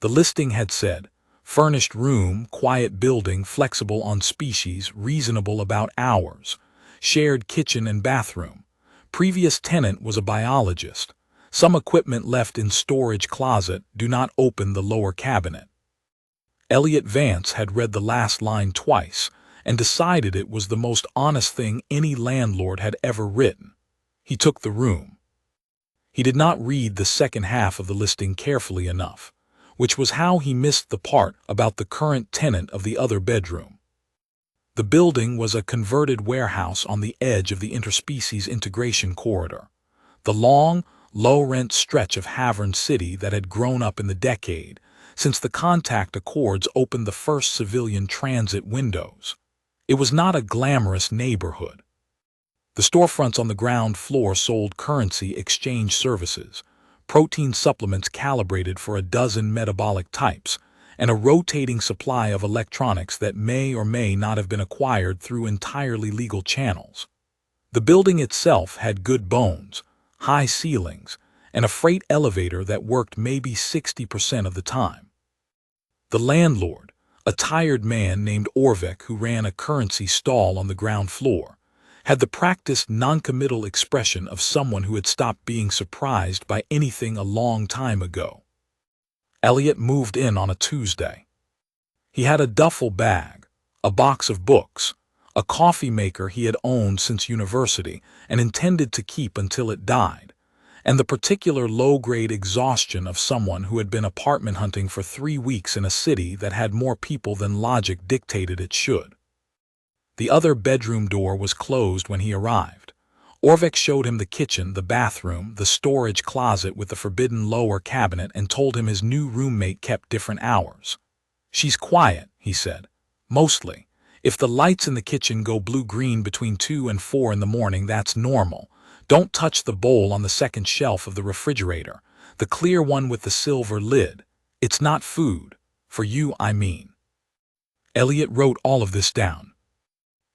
The listing had said, furnished room, quiet building, flexible on species, reasonable about hours, shared kitchen and bathroom. Previous tenant was a biologist. Some equipment left in storage closet, do not open the lower cabinet. Elliot Vance had read the last line twice and decided it was the most honest thing any landlord had ever written. He took the room. He did not read the second half of the listing carefully enough, which was how he missed the part about the current tenant of the other bedroom. The building was a converted warehouse on the edge of the interspecies integration corridor, the long, low-rent stretch of Havern City that had grown up in the decade since the contact accords opened the first civilian transit windows. It was not a glamorous neighborhood. The storefronts on the ground floor sold currency exchange services, protein supplements calibrated for a dozen metabolic types, and a rotating supply of electronics that may or may not have been acquired through entirely legal channels. The building itself had good bones, high ceilings, and a freight elevator that worked maybe 60% of the time. The landlord, a tired man named Orvik who ran a currency stall on the ground floor, had the practiced noncommittal expression of someone who had stopped being surprised by anything a long time ago. Elliot moved in on a Tuesday. He had a duffel bag, a box of books, a coffee maker he had owned since university and intended to keep until it died, and the particular low-grade exhaustion of someone who had been apartment hunting for 3 weeks in a city that had more people than logic dictated it should. The other bedroom door was closed when he arrived. Orvik showed him the kitchen, the bathroom, the storage closet with the forbidden lower cabinet, and told him his new roommate kept different hours. "She's quiet," he said. "Mostly. If the lights in the kitchen go blue-green between 2 and 4 in the morning, that's normal. Don't touch the bowl on the second shelf of the refrigerator, the clear one with the silver lid. It's not food. For you, I mean." Elliot wrote all of this down.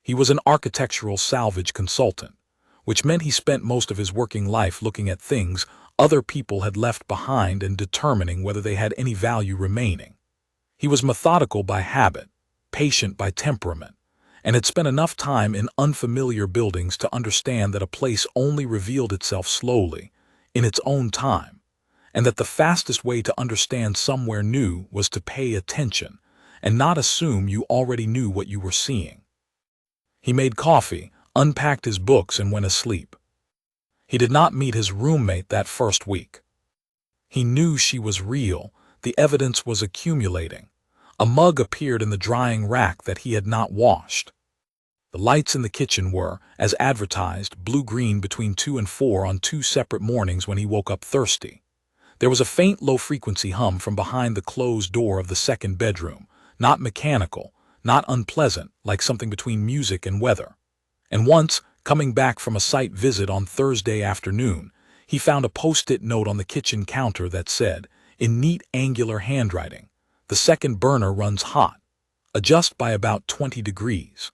He was an architectural salvage consultant, which meant he spent most of his working life looking at things other people had left behind and determining whether they had any value remaining. He was methodical by habit, patient by temperament, and had spent enough time in unfamiliar buildings to understand that a place only revealed itself slowly, in its own time, and that the fastest way to understand somewhere new was to pay attention and not assume you already knew what you were seeing. He made coffee, unpacked his books, and went asleep. He did not meet his roommate that first week. He knew she was real. The evidence was accumulating. A mug appeared in the drying rack that he had not washed. The lights in the kitchen were, as advertised, blue-green between 2 and 4 on 2 separate mornings when he woke up thirsty. There was a faint low-frequency hum from behind the closed door of the second bedroom, not mechanical, not unpleasant, like something between music and weather. And once, coming back from a site visit on Thursday afternoon, he found a post-it note on the kitchen counter that said, in neat angular handwriting, "The second burner runs hot. Adjust by about 20 degrees.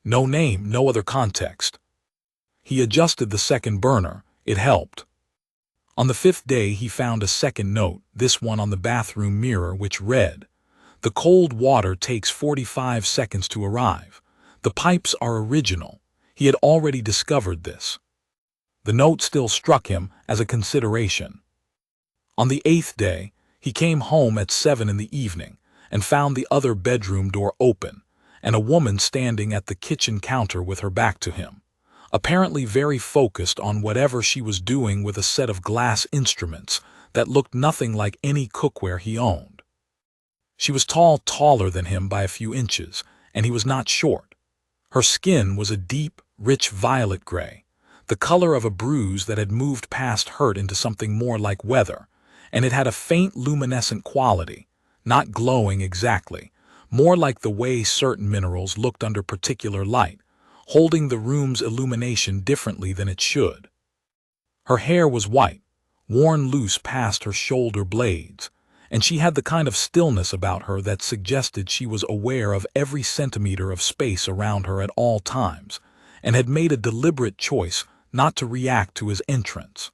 No name, no other context. He adjusted the second burner. It helped. On the 5th day he found a second note, this one on the bathroom mirror, which read, "The cold water takes 45 seconds to arrive. The pipes are original." He had already discovered this. The note still struck him as a consideration. On the 8th day, he came home at 7 in the evening and found the other bedroom door open and a woman standing at the kitchen counter with her back to him, apparently very focused on whatever she was doing with a set of glass instruments that looked nothing like any cookware he owned. She was taller than him by a few inches, and he was not short. Her skin was a deep, rich violet gray, the color of a bruise that had moved past hurt into something more like weather, and it had a faint luminescent quality, not glowing exactly, more like the way certain minerals looked under particular light, holding the room's illumination differently than it should. Her hair was white, worn loose past her shoulder blades, and she had the kind of stillness about her that suggested she was aware of every centimeter of space around her at all times, and had made a deliberate choice not to react to his entrance.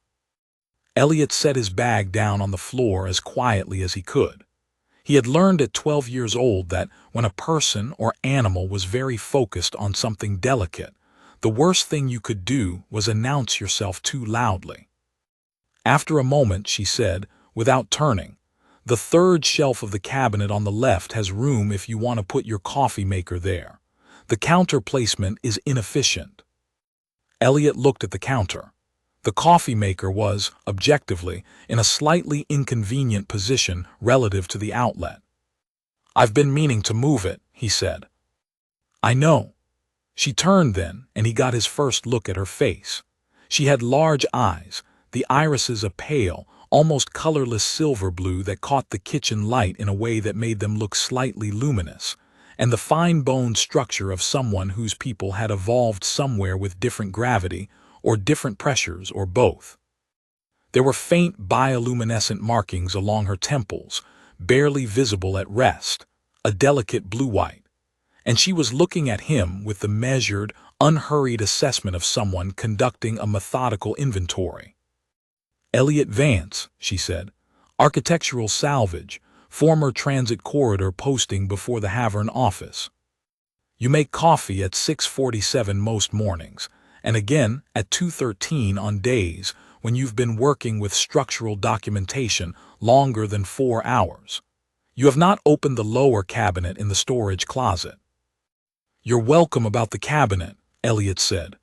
Elliot set his bag down on the floor as quietly as he could. He had learned at 12 years old that when a person or animal was very focused on something delicate, the worst thing you could do was announce yourself too loudly. After a moment, she said, without turning, "The third shelf of the cabinet on the left has room if you want to put your coffee maker there. The counter placement is inefficient." Elliot looked at the counter. The coffee maker was, objectively, in a slightly inconvenient position relative to the outlet. "I've been meaning to move it," he said. "I know." She turned then, and he got his first look at her face. She had large eyes, the irises a pale, almost colorless silver blue that caught the kitchen light in a way that made them look slightly luminous, and the fine-boned structure of someone whose people had evolved somewhere with different gravity, or different pressures, or both. There were faint bioluminescent markings along her temples, barely visible at rest, a delicate blue-white, and she was looking at him with the measured, unhurried assessment of someone conducting a methodical inventory. "Elliot Vance," she said, "architectural salvage, former transit corridor posting before the Havern office. You make coffee at 6:47 most mornings, and again at 2:13 on days when you've been working with structural documentation longer than 4 hours. You have not opened the lower cabinet in the storage closet." "You're welcome about the cabinet," Elliot said.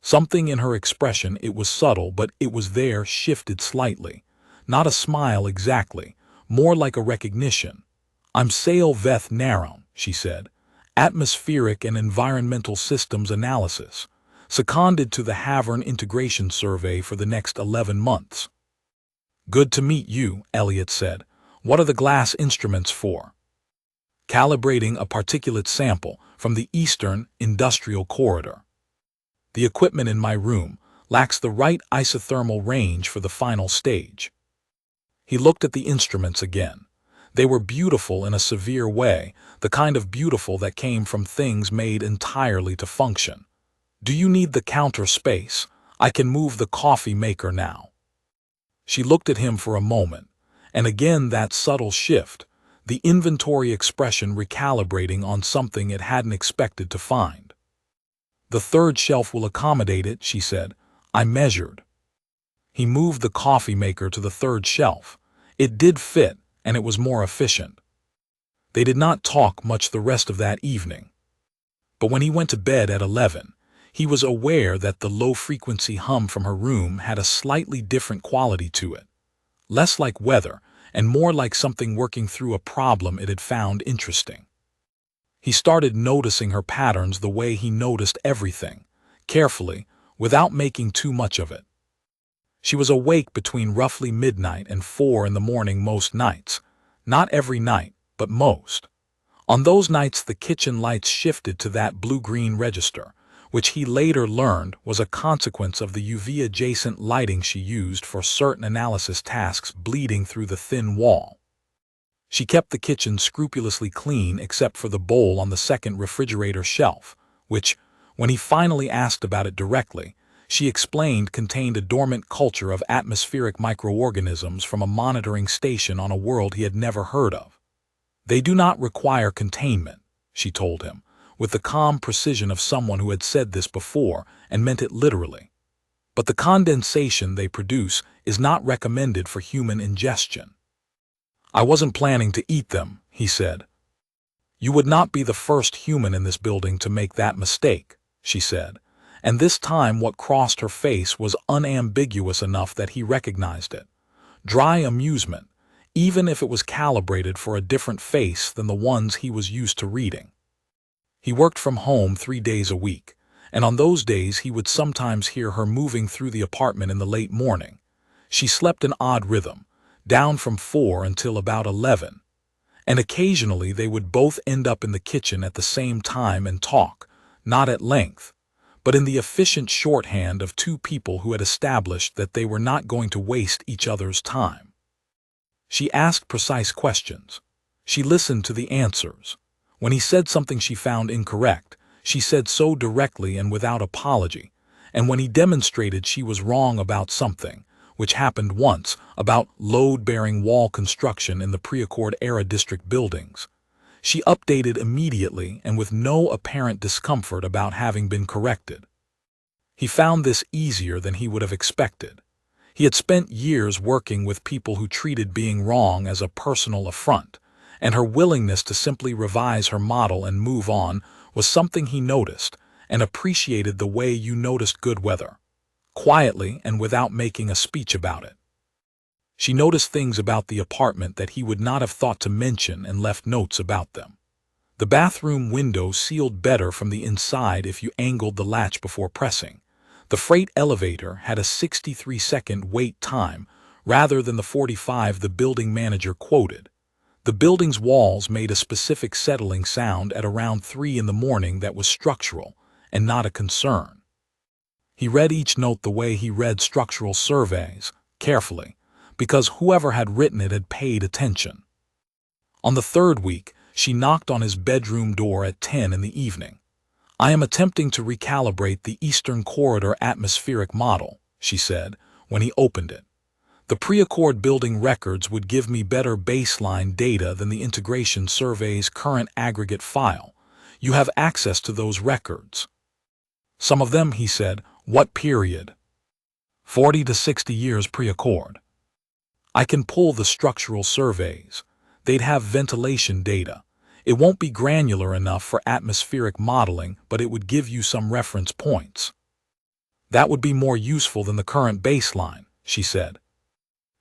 Something in her expression, it was subtle, but it was there, shifted slightly. Not a smile exactly, more like a recognition. "I'm Sale Veth Naron," she said. "Atmospheric and Environmental Systems Analysis. Seconded to the Havern Integration Survey for the next 11 months. "Good to meet you," Elliot said. "What are the glass instruments for?" "Calibrating a particulate sample from the Eastern Industrial Corridor. The equipment in my room lacks the right isothermal range for the final stage." He looked at the instruments again. They were beautiful in a severe way, the kind of beautiful that came from things made entirely to function. "Do you need the counter space? I can move the coffee maker now." She looked at him for a moment, and again that subtle shift, the inventory expression recalibrating on something it hadn't expected to find. "The third shelf will accommodate it," she said. "I measured." He moved the coffee maker to the third shelf. It did fit, and it was more efficient. They did not talk much the rest of that evening. But when he went to bed at 11, he was aware that the low-frequency hum from her room had a slightly different quality to it. Less like weather, and more like something working through a problem it had found interesting. He started noticing her patterns the way he noticed everything, carefully, without making too much of it. She was awake between roughly midnight and 4 in the morning most nights. Not every night, but most. On those nights the kitchen lights shifted to that blue-green register, which he later learned was a consequence of the UV-adjacent lighting she used for certain analysis tasks bleeding through the thin wall. She kept the kitchen scrupulously clean except for the bowl on the second refrigerator shelf, which, when he finally asked about it directly, she explained contained a dormant culture of atmospheric microorganisms from a monitoring station on a world he had never heard of. "They do not require containment," she told him, with the calm precision of someone who had said this before and meant it literally. "But the condensation they produce is not recommended for human ingestion." "I wasn't planning to eat them," he said. "You would not be the first human in this building to make that mistake," she said, and this time what crossed her face was unambiguous enough that he recognized it. Dry amusement, even if it was calibrated for a different face than the ones he was used to reading. He worked from home 3 days a week, and on those days he would sometimes hear her moving through the apartment in the late morning. She slept an odd rhythm, down from 4 until about 11, and occasionally they would both end up in the kitchen at the same time and talk, not at length, but in the efficient shorthand of two people who had established that they were not going to waste each other's time. She asked precise questions. She listened to the answers. When he said something she found incorrect, she said so directly and without apology, and when he demonstrated she was wrong about something, which happened once, about load-bearing wall construction in the pre-Accord-era district buildings. She updated immediately and with no apparent discomfort about having been corrected. He found this easier than he would have expected. He had spent years working with people who treated being wrong as a personal affront, and her willingness to simply revise her model and move on was something he noticed and appreciated the way you noticed good weather, quietly and without making a speech about it. She noticed things about the apartment that he would not have thought to mention and left notes about them. The bathroom window sealed better from the inside if you angled the latch before pressing. The freight elevator had a 63-second wait time rather than the 45 the building manager quoted. The building's walls made a specific settling sound at around 3 in the morning that was structural and not a concern. He read each note the way he read structural surveys, carefully, because whoever had written it had paid attention. On the third week, she knocked on his bedroom door at 10 in the evening. "I am attempting to recalibrate the Eastern Corridor atmospheric model," she said, when he opened it. "The pre-Accord building records would give me better baseline data than the integration survey's current aggregate file. You have access to those records." "Some of them," he said. "What period?" 40 to 60 years pre-Accord. "I can pull the structural surveys. They'd have ventilation data. It won't be granular enough for atmospheric modeling, but it would give you some reference points." "That would be more useful than the current baseline," she said.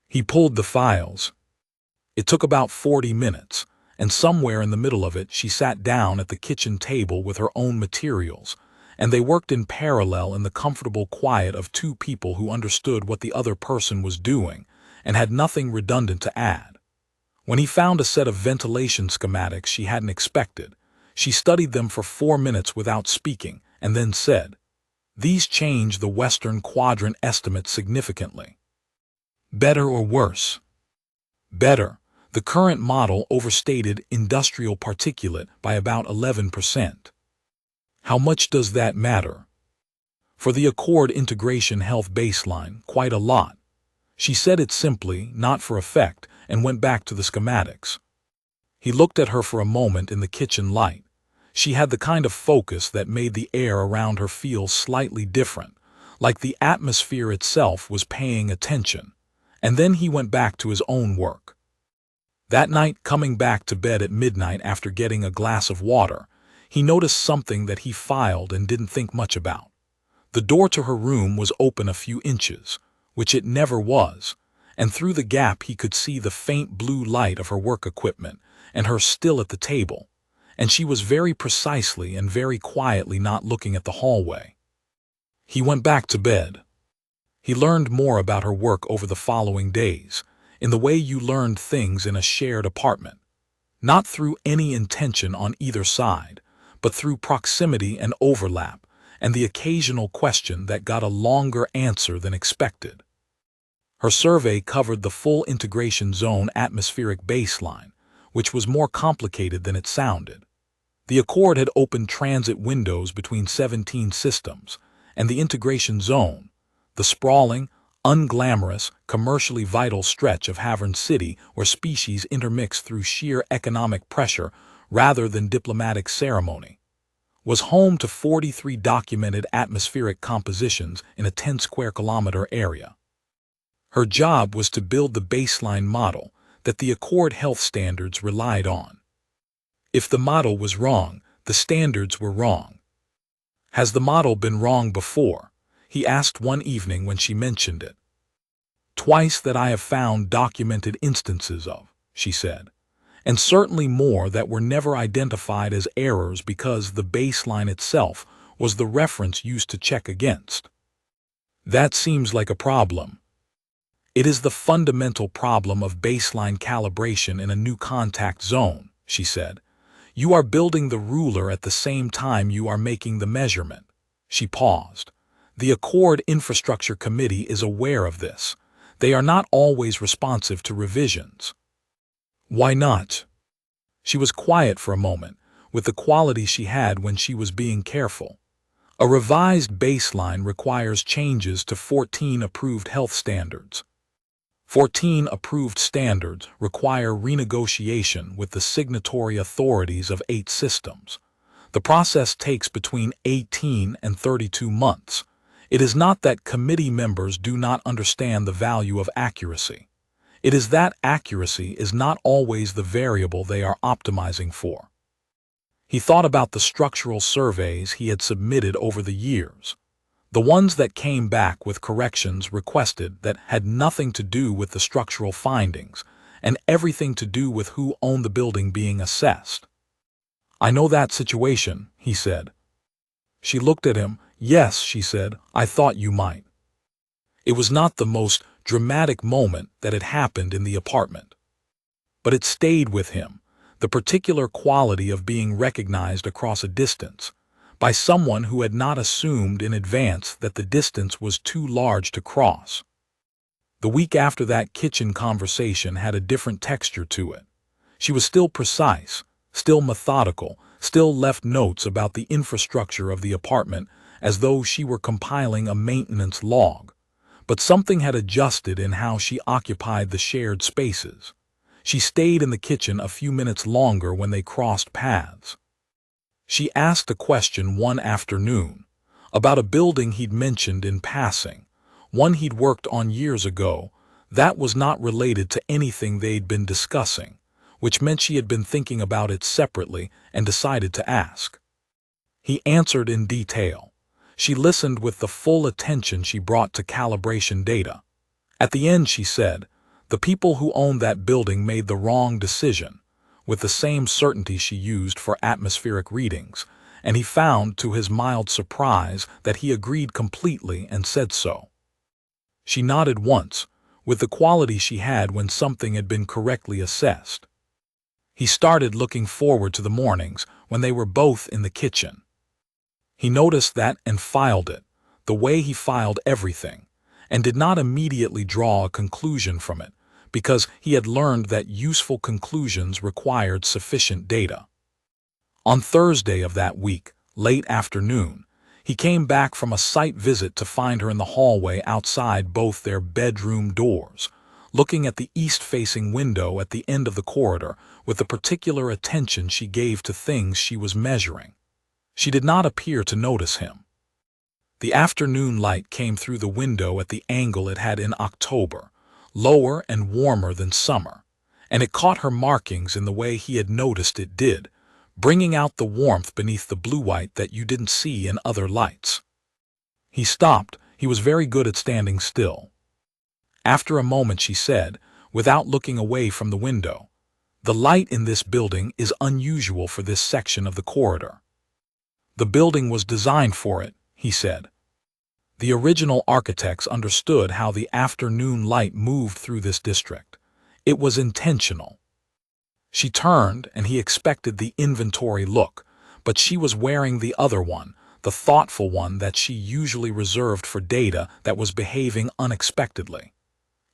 He pulled the files. It took about 40 minutes, and somewhere in the middle of it she sat down at the kitchen table with her own materials, and they worked in parallel in the comfortable quiet of two people who understood what the other person was doing and had nothing redundant to add. When he found a set of ventilation schematics she hadn't expected, she studied them for 4 minutes without speaking and then said, "These change the Western Quadrant estimate significantly." "Better or worse?" "Better. The current model overstated industrial particulate by about 11%. "How much does that matter?" "For the Accord integration health baseline, quite a lot." She said it simply, not for effect, and went back to the schematics. He looked at her for a moment in the kitchen light. She had the kind of focus that made the air around her feel slightly different, like the atmosphere itself was paying attention. And then he went back to his own work. That night, coming back to bed at midnight after getting a glass of water, he noticed something that he filed and didn't think much about. The door to her room was open a few inches, which it never was, and through the gap he could see the faint blue light of her work equipment and her still at the table, and she was very precisely and very quietly not looking at the hallway. He went back to bed. He learned more about her work over the following days, in the way you learned things in a shared apartment, not through any intention on either side, but through proximity and overlap, and the occasional question that got a longer answer than expected. Her survey covered the full integration zone atmospheric baseline, which was more complicated than it sounded. The Accord had opened transit windows between 17 systems, and the integration zone, the sprawling, unglamorous, commercially vital stretch of Havern City where species intermix through sheer economic pressure rather than diplomatic ceremony, was home to 43 documented atmospheric compositions in a 10 square kilometer area. Her job was to build the baseline model that the Accord health standards relied on. If the model was wrong, the standards were wrong. "Has the model been wrong before?" he asked one evening when she mentioned it. "Twice that I have found documented instances of," she said, "and certainly more that were never identified as errors because the baseline itself was the reference used to check against." "That seems like a problem." "It is the fundamental problem of baseline calibration in a new contact zone," she said. "You are building the ruler at the same time you are making the measurement." She paused. "The Accord Infrastructure Committee is aware of this. They are not always responsive to revisions." "Why not?" She was quiet for a moment, with the quality she had when she was being careful. A revised baseline requires changes to 14 approved health standards. 14 approved standards require renegotiation with the signatory authorities of 8 systems. The process takes between 18 and 32 months. It is not that committee members do not understand the value of accuracy. It is that accuracy is not always the variable they are optimizing for. He thought about the structural surveys he had submitted over the years, the ones that came back with corrections requested that had nothing to do with the structural findings and everything to do with who owned the building being assessed. "I know that situation," he said. She looked at him. "Yes," she said, "I thought you might." It was not the most dramatic moment that had happened in the apartment, but it stayed with him, the particular quality of being recognized across a distance, by someone who had not assumed in advance that the distance was too large to cross. The week after that kitchen conversation had a different texture to it. She was still precise, still methodical, still left notes about the infrastructure of the apartment as though she were compiling a maintenance log. But something had adjusted in how she occupied the shared spaces. She stayed in the kitchen a few minutes longer when they crossed paths. She asked a question one afternoon about a building he'd mentioned in passing, one he'd worked on years ago, that was not related to anything they'd been discussing, which meant she had been thinking about it separately and decided to ask. He answered in detail. She listened with the full attention she brought to calibration data. At the end, she said, "The people who owned that building made the wrong decision," with the same certainty she used for atmospheric readings, and he found, to his mild surprise, that he agreed completely and said so. She nodded once, with the quality she had when something had been correctly assessed. He started looking forward to the mornings when they were both in the kitchen. He noticed that and filed it, the way he filed everything, and did not immediately draw a conclusion from it, because he had learned that useful conclusions required sufficient data. On Thursday of that week, late afternoon, he came back from a site visit to find her in the hallway outside both their bedroom doors, looking at the east-facing window at the end of the corridor with the particular attention she gave to things she was measuring. She did not appear to notice him. The afternoon light came through the window at the angle it had in October, lower and warmer than summer, and it caught her markings in the way he had noticed it did, bringing out the warmth beneath the blue-white that you didn't see in other lights. He stopped. He was very good at standing still. After a moment she said, without looking away from the window, "The light in this building is unusual for this section of the corridor." "The building was designed for it," he said. The original architects understood how the afternoon light moved through this district. It was intentional. She turned, and he expected the inventory look, but she was wearing the other one, the thoughtful one that she usually reserved for data that was behaving unexpectedly.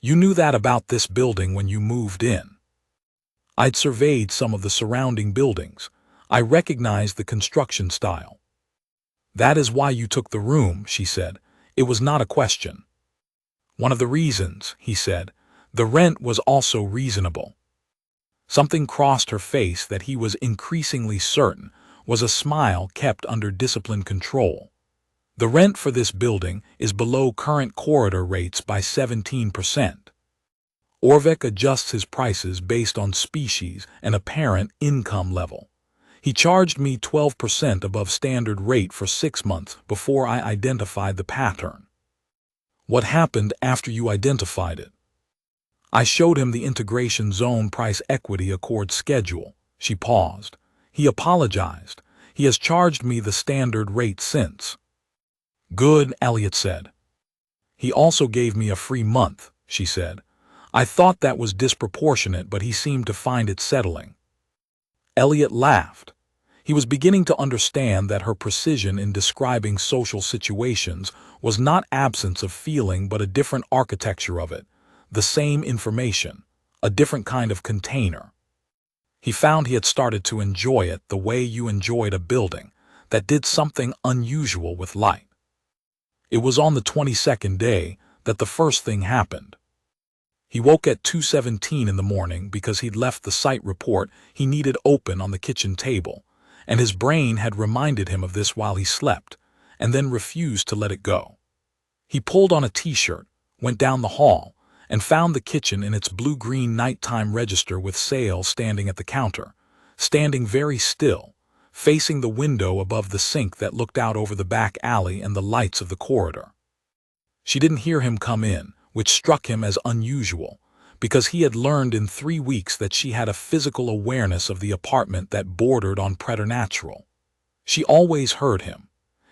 "You knew that about this building when you moved in." "I'd surveyed some of the surrounding buildings. I recognized the construction style." "That is why you took the room," she said. "It was not a question." "One of the reasons," he said. "The rent was also reasonable." Something crossed her face that he was increasingly certain was a smile kept under disciplined control. "The rent for this building is below current corridor rates by 17%. Orvek adjusts his prices based on species and apparent income level. He charged me 12% above standard rate for 6 months before I identified the pattern." "What happened after you identified it?" "I showed him the integration zone price equity accord schedule." She paused. "He apologized. He has charged me the standard rate since." "Good," Elliot said. "He also gave me a free month," she said. "I thought that was disproportionate, but he seemed to find it settling." Elliot laughed. He was beginning to understand that her precision in describing social situations was not absence of feeling but a different architecture of it, the same information, a different kind of container. He found he had started to enjoy it the way you enjoyed a building, that did something unusual with light. It was on the 22nd day that the first thing happened. He woke at 2:17 in the morning because he'd left the site report he needed open on the kitchen table, and his brain had reminded him of this while he slept, and then refused to let it go. He pulled on a t-shirt, went down the hall, and found the kitchen in its blue-green nighttime register with Sale standing at the counter, standing very still, facing the window above the sink that looked out over the back alley and the lights of the corridor. She didn't hear him come in, which struck him as unusual, because he had learned in 3 weeks that she had a physical awareness of the apartment that bordered on preternatural. She always heard him.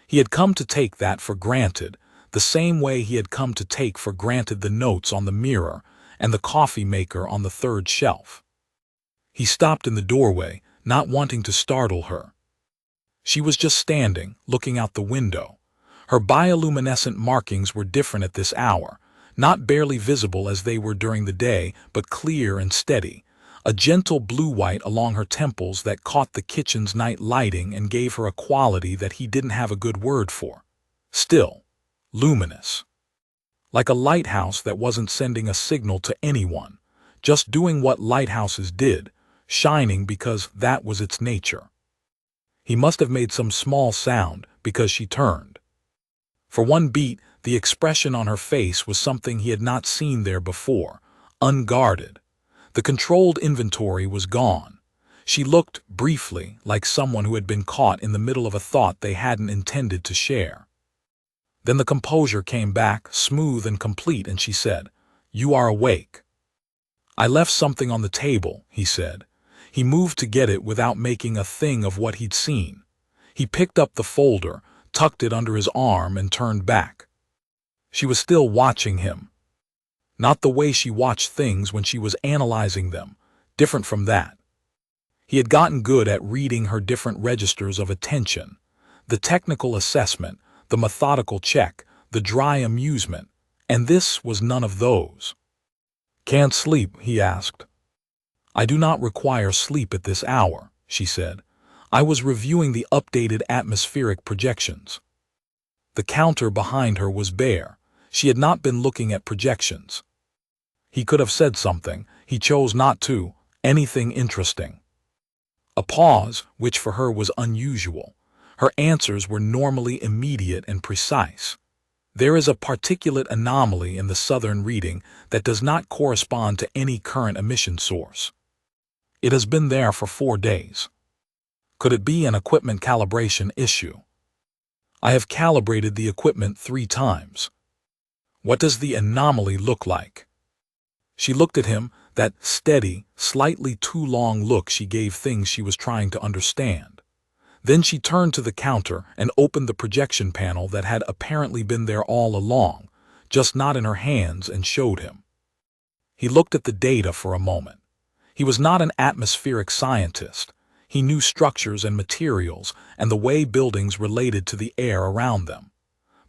He had come to take that for granted, the same way he had come to take for granted the notes on the mirror and the coffee maker on the third shelf. He stopped in the doorway, not wanting to startle her. She was just standing, looking out the window. Her bioluminescent markings were different at this hour, not barely visible as they were during the day, but clear and steady, a gentle blue-white along her temples that caught the kitchen's night lighting and gave her a quality that he didn't have a good word for. Still, luminous. Like a lighthouse that wasn't sending a signal to anyone, just doing what lighthouses did, shining because that was its nature. He must have made some small sound because she turned. For one beat, the expression on her face was something he had not seen there before, unguarded. The controlled inventory was gone. She looked, briefly, like someone who had been caught in the middle of a thought they hadn't intended to share. Then the composure came back, smooth and complete, and she said, "You are awake." "I left something on the table," he said. He moved to get it without making a thing of what he'd seen. He picked up the folder, tucked it under his arm, and turned back. She was still watching him. Not the way she watched things when she was analyzing them, different from that. He had gotten good at reading her different registers of attention, the technical assessment, the methodical check, the dry amusement, and this was none of those. "Can't sleep?" he asked. "I do not require sleep at this hour," she said. "I was reviewing the updated atmospheric projections." The counter behind her was bare. She had not been looking at projections. He could have said something. He chose not to. Anything interesting. A pause, which for her was unusual. Her answers were normally immediate and precise. There is a particulate anomaly in the southern reading that does not correspond to any current emission source. It has been there for 4 days. Could it be an equipment calibration issue? I have calibrated the equipment 3 times. What does the anomaly look like? She looked at him, that steady, slightly too long look she gave things she was trying to understand. Then she turned to the counter and opened the projection panel that had apparently been there all along, just not in her hands, and showed him. He looked at the data for a moment. He was not an atmospheric scientist. He knew structures and materials and the way buildings related to the air around them.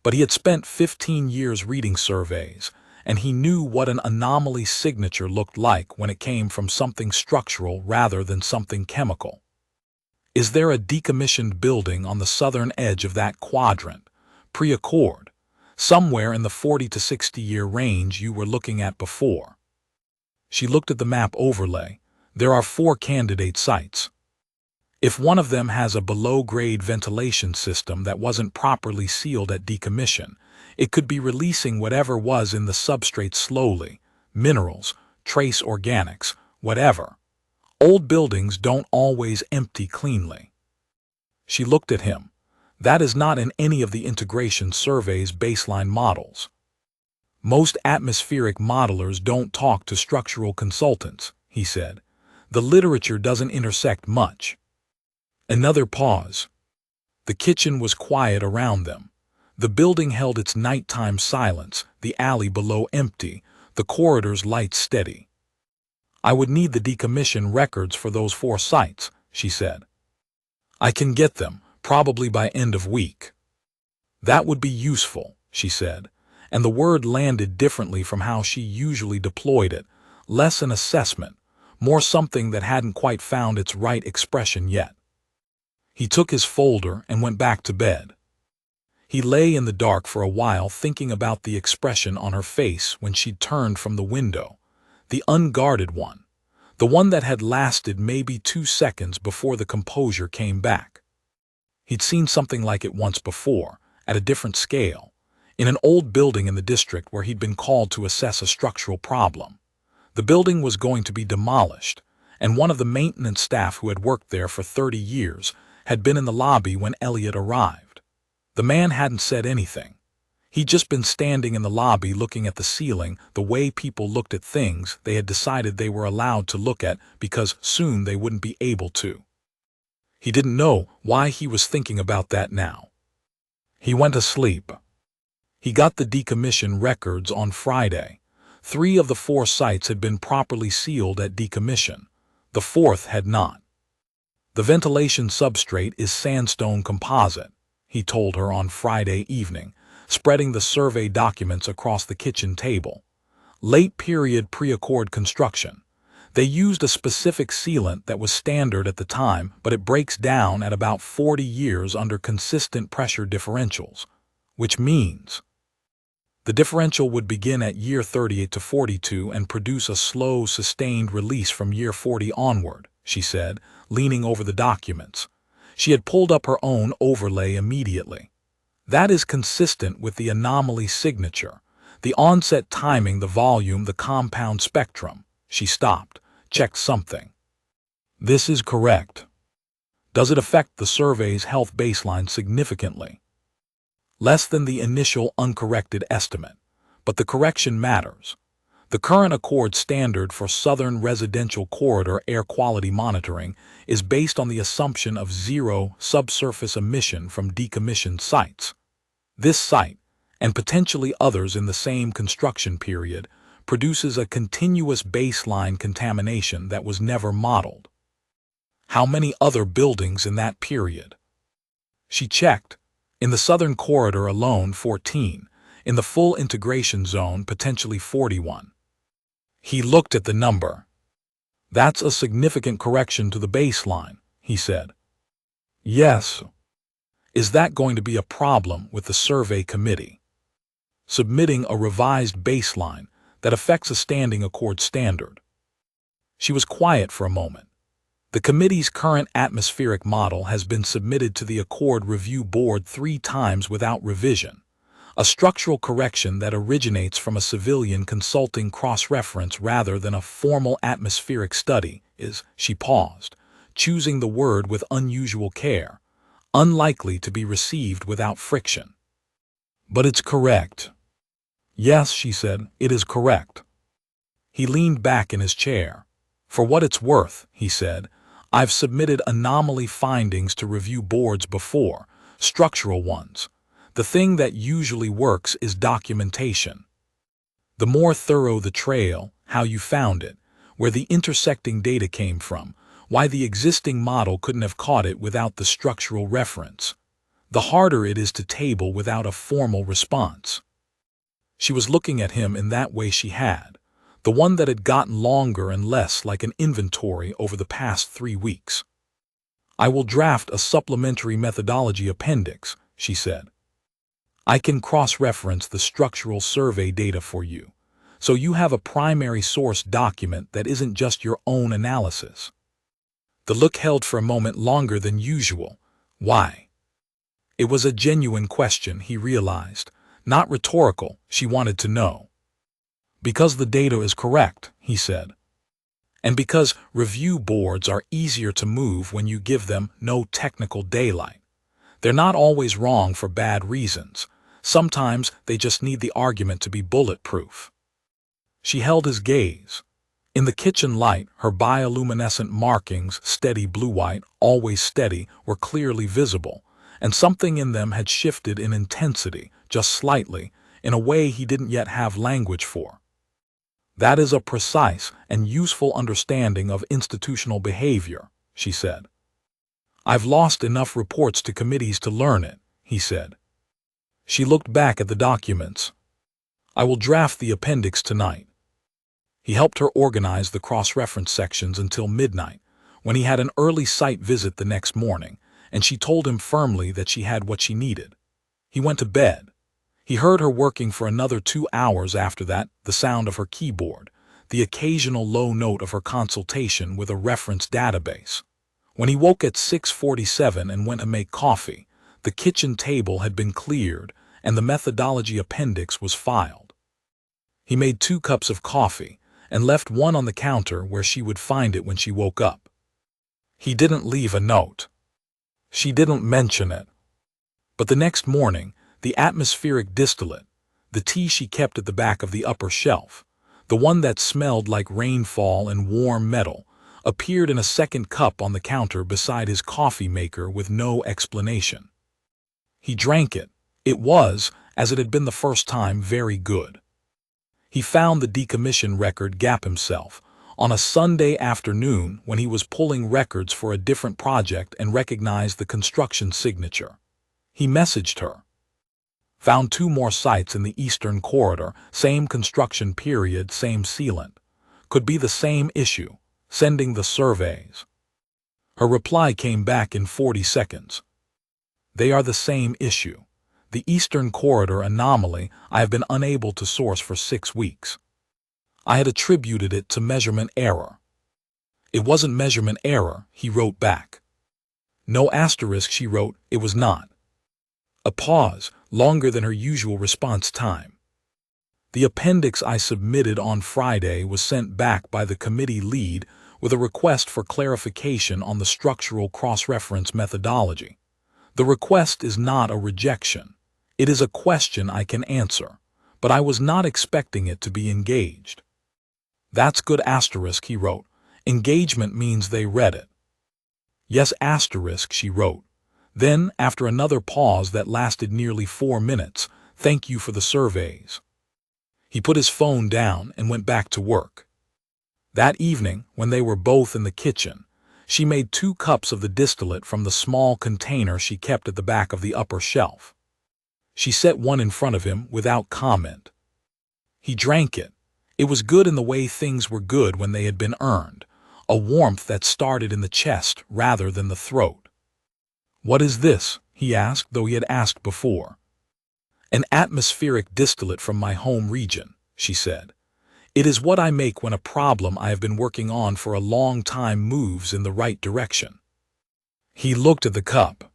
But he had spent 15 years reading surveys, and he knew what an anomaly signature looked like when it came from something structural rather than something chemical. Is there a decommissioned building on the southern edge of that quadrant, pre-accord, somewhere in the 40 to 60-year range you were looking at before? She looked at the map overlay. There are 4 candidate sites. If one of them has a below-grade ventilation system that wasn't properly sealed at decommission, it could be releasing whatever was in the substrate slowly, minerals, trace organics, whatever. Old buildings don't always empty cleanly. She looked at him. That is not in any of the integration survey's baseline models. Most atmospheric modelers don't talk to structural consultants, he said. The literature doesn't intersect much. Another pause. The kitchen was quiet around them. The building held its nighttime silence, the alley below empty, the corridor's lights steady. "I would need the decommission records for those 4 sites," she said. "I can get them, probably by end of week." "That would be useful," she said, and the word landed differently from how she usually deployed it, less an assessment, more something that hadn't quite found its right expression yet. He took his folder and went back to bed. He lay in the dark for a while thinking about the expression on her face when she'd turned from the window, the unguarded one, the one that had lasted maybe 2 seconds before the composure came back. He'd seen something like it once before, at a different scale, in an old building in the district where he'd been called to assess a structural problem. The building was going to be demolished, and one of the maintenance staff who had worked there for 30 years had been in the lobby when Elliot arrived. The man hadn't said anything. He'd just been standing in the lobby looking at the ceiling the way people looked at things they had decided they were allowed to look at because soon they wouldn't be able to. He didn't know why he was thinking about that now. He went to sleep. He got the decommission records on Friday. 3 of the 4 sites had been properly sealed at decommission. The 4th had not. The ventilation substrate is sandstone composite, he told her on Friday evening, spreading the survey documents across the kitchen table. Late-period pre-accord construction. They used a specific sealant that was standard at the time, but it breaks down at about 40 years under consistent pressure differentials, which means the differential would begin at year 38 to 42 and produce a slow, sustained release from year 40 onward, she said, leaning over the documents. She had pulled up her own overlay immediately. That is consistent with the anomaly signature, the onset timing, the volume, the compound spectrum. She stopped, checked something. This is correct. Does it affect the survey's health baseline significantly? Less than the initial uncorrected estimate, but the correction matters. The current Accord standard for Southern Residential Corridor air quality monitoring is based on the assumption of 0 subsurface emission from decommissioned sites. This site, and potentially others in the same construction period, produces a continuous baseline contamination that was never modeled. How many other buildings in that period? She checked. In the Southern Corridor alone, 14. In the full integration zone, potentially 41. He looked at the number. That's a significant correction to the baseline, he said. Yes. Is that going to be a problem with the survey committee? Submitting a revised baseline that affects a standing Accord standard. She was quiet for a moment. The committee's current atmospheric model has been submitted to the Accord Review Board 3 times without revision. A structural correction that originates from a civilian consulting cross-reference rather than a formal atmospheric study is, she paused, choosing the word with unusual care, unlikely to be received without friction. But it's correct. Yes, she said, it is correct. He leaned back in his chair. For what it's worth, he said, I've submitted anomaly findings to review boards before, structural ones. The thing that usually works is documentation. The more thorough the trail, how you found it, where the intersecting data came from, why the existing model couldn't have caught it without the structural reference, the harder it is to table without a formal response. She was looking at him in that way she had, the one that had gotten longer and less like an inventory over the past 3 weeks. I will draft a supplementary methodology appendix, she said. I can cross-reference the structural survey data for you, so you have a primary source document that isn't just your own analysis. The look held for a moment longer than usual. Why? It was a genuine question, he realized, not rhetorical. She wanted to know. Because the data is correct, he said. And because review boards are easier to move when you give them no technical daylight. They're not always wrong for bad reasons. Sometimes they just need the argument to be bulletproof. She held his gaze. In the kitchen light, her bioluminescent markings, steady blue-white, always steady, were clearly visible, and something in them had shifted in intensity, just slightly, in a way he didn't yet have language for. That is a precise and useful understanding of institutional behavior, she said. I've lost enough reports to committees to learn it, he said. She looked back at the documents. I will draft the appendix tonight. He helped her organize the cross-reference sections until midnight, when he had an early site visit the next morning, and she told him firmly that she had what she needed. He went to bed. He heard her working for another 2 hours after that, the sound of her keyboard, the occasional low note of her consultation with a reference database. When he woke at 6:47 and went to make coffee, the kitchen table had been cleared and the methodology appendix was filed. He made 2 cups of coffee and left one on the counter where she would find it when she woke up. He didn't leave a note. She didn't mention it. But the next morning, the atmospheric distillate, the tea she kept at the back of the upper shelf, the one that smelled like rainfall and warm metal, appeared in a second cup on the counter beside his coffee maker with no explanation. He drank it. It was, as it had been the first time, very good. He found the decommission record gap himself on a Sunday afternoon when he was pulling records for a different project and recognized the construction signature. He messaged her. Found 2 more sites in the eastern corridor, same construction period, same sealant. Could be the same issue. Sending the surveys. Her reply came back in 40 seconds. They are the same issue. The eastern corridor anomaly I have been unable to source for 6 weeks. I had attributed it to measurement error. It wasn't measurement error, he wrote back. No asterisk, she wrote, it was not. A pause, longer than her usual response time. The appendix I submitted on Friday was sent back by the committee lead with a request for clarification on the structural cross-reference methodology. The request is not a rejection. It is a question I can answer, but I was not expecting it to be engaged. That's good asterisk, he wrote. Engagement means they read it. Yes asterisk, she wrote. Then, after another pause that lasted nearly 4 minutes, thank you for the surveys. He put his phone down and went back to work. That evening, when they were both in the kitchen, she made 2 cups of the distillate from the small container she kept at the back of the upper shelf. She set one in front of him without comment. He drank it. It was good in the way things were good when they had been earned, a warmth that started in the chest rather than the throat. What is this? He asked, though he had asked before. An atmospheric distillate from my home region, she said. It is what I make when a problem I have been working on for a long time moves in the right direction. He looked at the cup.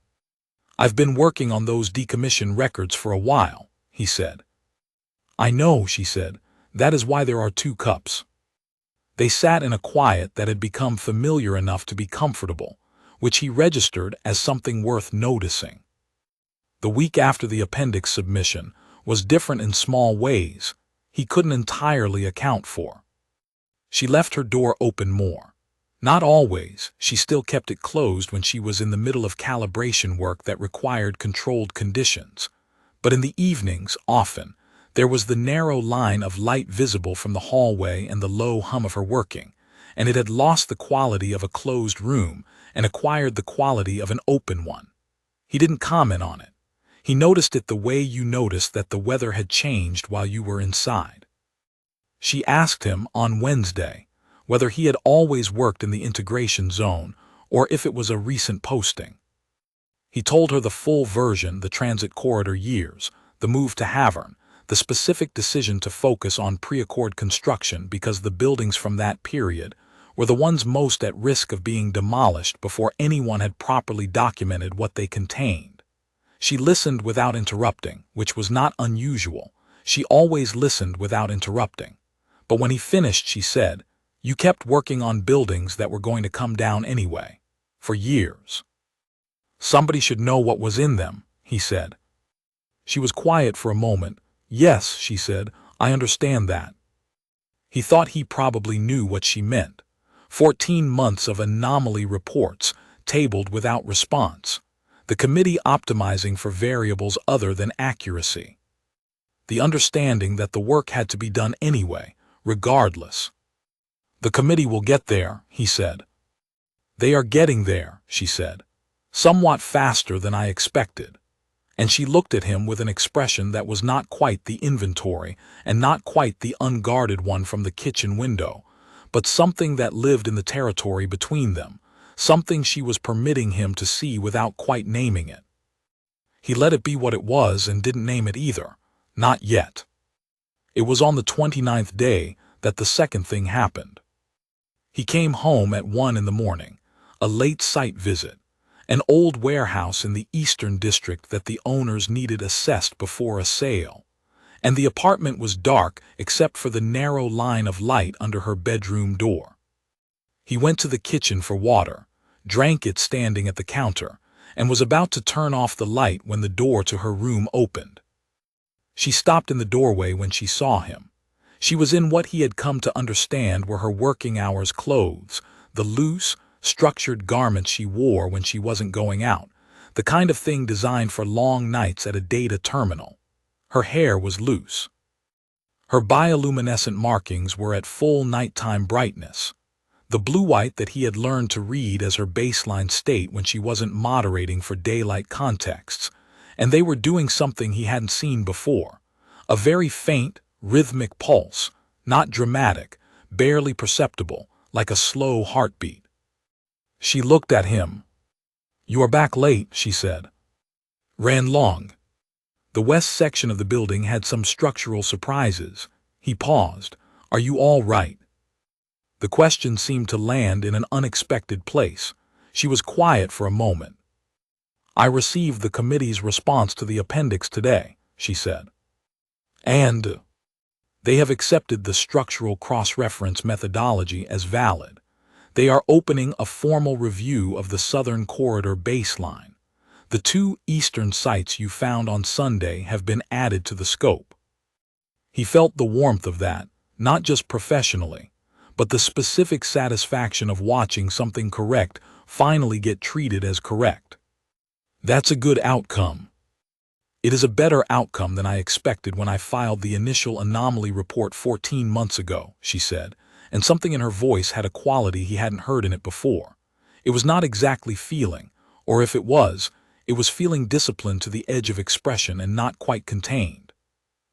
I've been working on those decommission records for a while, he said. I know, she said. That is why there are 2 cups. They sat in a quiet that had become familiar enough to be comfortable, which he registered as something worth noticing. The week after the appendix submission was different in small ways he couldn't entirely account for. She left her door open more. Not always, she still kept it closed when she was in the middle of calibration work that required controlled conditions. But in the evenings, often, there was the narrow line of light visible from the hallway and the low hum of her working, and it had lost the quality of a closed room and acquired the quality of an open one. He didn't comment on it. He noticed it the way you noticed that the weather had changed while you were inside. She asked him on Wednesday whether he had always worked in the integration zone or if it was a recent posting. He told her the full version, the transit corridor years, the move to Havern, the specific decision to focus on pre-accord construction because the buildings from that period were the ones most at risk of being demolished before anyone had properly documented what they contained. She listened without interrupting, which was not unusual. She always listened without interrupting. But when he finished, she said, "You kept working on buildings that were going to come down anyway, for years. Somebody should know what was in them," he said. She was quiet for a moment. "Yes," she said, "I understand that." He thought he probably knew what she meant. 14 months of anomaly reports, tabled without response. The committee optimizing for variables other than accuracy. The understanding that the work had to be done anyway, regardless. "The committee will get there," he said. "They are getting there," she said. "Somewhat faster than I expected." And she looked at him with an expression that was not quite the inventory and not quite the unguarded one from the kitchen window, but something that lived in the territory between them, something she was permitting him to see without quite naming it. He let it be what it was and didn't name it either. Not yet. It was on the 29th day that the second thing happened. He came home at 1 in the morning, a late site visit, an old warehouse in the Eastern District that the owners needed assessed before a sale, and the apartment was dark except for the narrow line of light under her bedroom door. He went to the kitchen for water, drank it standing at the counter, and was about to turn off the light when the door to her room opened. She stopped in the doorway when she saw him. She was in what he had come to understand were her working hours clothes, the loose, structured garments she wore when she wasn't going out, the kind of thing designed for long nights at a data terminal. Her hair was loose. Her bioluminescent markings were at full nighttime brightness, the blue-white that he had learned to read as her baseline state when she wasn't moderating for daylight contexts, and they were doing something he hadn't seen before, a very faint, rhythmic pulse, not dramatic, barely perceptible, like a slow heartbeat. She looked at him. "You are back late," she said. "Ran long." The west section of the building had some structural surprises. He paused. "Are you all right?" The question seemed to land in an unexpected place. She was quiet for a moment. "I received the committee's response to the appendix today," she said. "And they have accepted the structural cross-reference methodology as valid. They are opening a formal review of the Southern Corridor baseline. The 2 eastern sites you found on Sunday have been added to the scope." He felt the warmth of that, not just professionally, but the specific satisfaction of watching something correct finally get treated as correct. "That's a good outcome." "It is a better outcome than I expected when I filed the initial anomaly report 14 months ago," she said, and something in her voice had a quality he hadn't heard in it before. It was not exactly feeling, or if it was feeling disciplined to the edge of expression and not quite contained.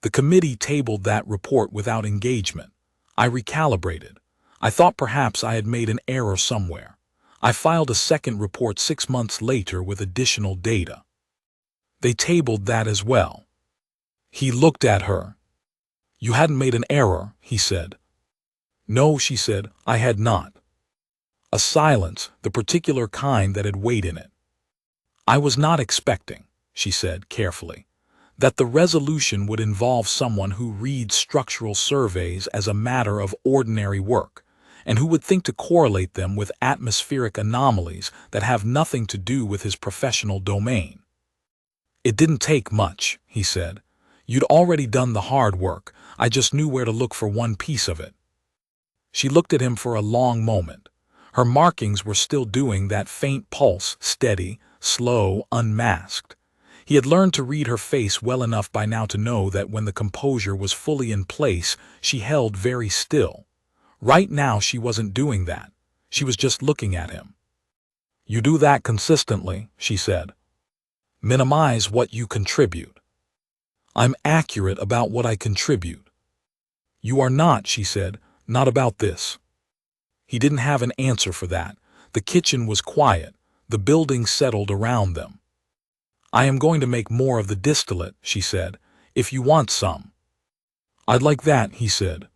"The committee tabled that report without engagement. I recalibrated. I thought perhaps I had made an error somewhere. I filed a second report 6 months later with additional data. They tabled that as well." He looked at her. "You hadn't made an error," he said. "No," she said, "I had not." A silence, the particular kind that had weight in it. "I was not expecting," she said carefully, "that the resolution would involve someone who reads structural surveys as a matter of ordinary work, and who would think to correlate them with atmospheric anomalies that have nothing to do with his professional domain." "It didn't take much," he said. "You'd already done the hard work. I just knew where to look for one piece of it." She looked at him for a long moment. Her markings were still doing that faint pulse, steady, slow, unmasked. He had learned to read her face well enough by now to know that when the composure was fully in place, she held very still. Right now she wasn't doing that. She was just looking at him. "You do that consistently," she said. "Minimize what you contribute." "I'm accurate about what I contribute." "You are not," she said, "not about this." He didn't have an answer for that. The kitchen was quiet. The building settled around them. "I am going to make more of the distillate," she said, "if you want some." "I'd like that," he said.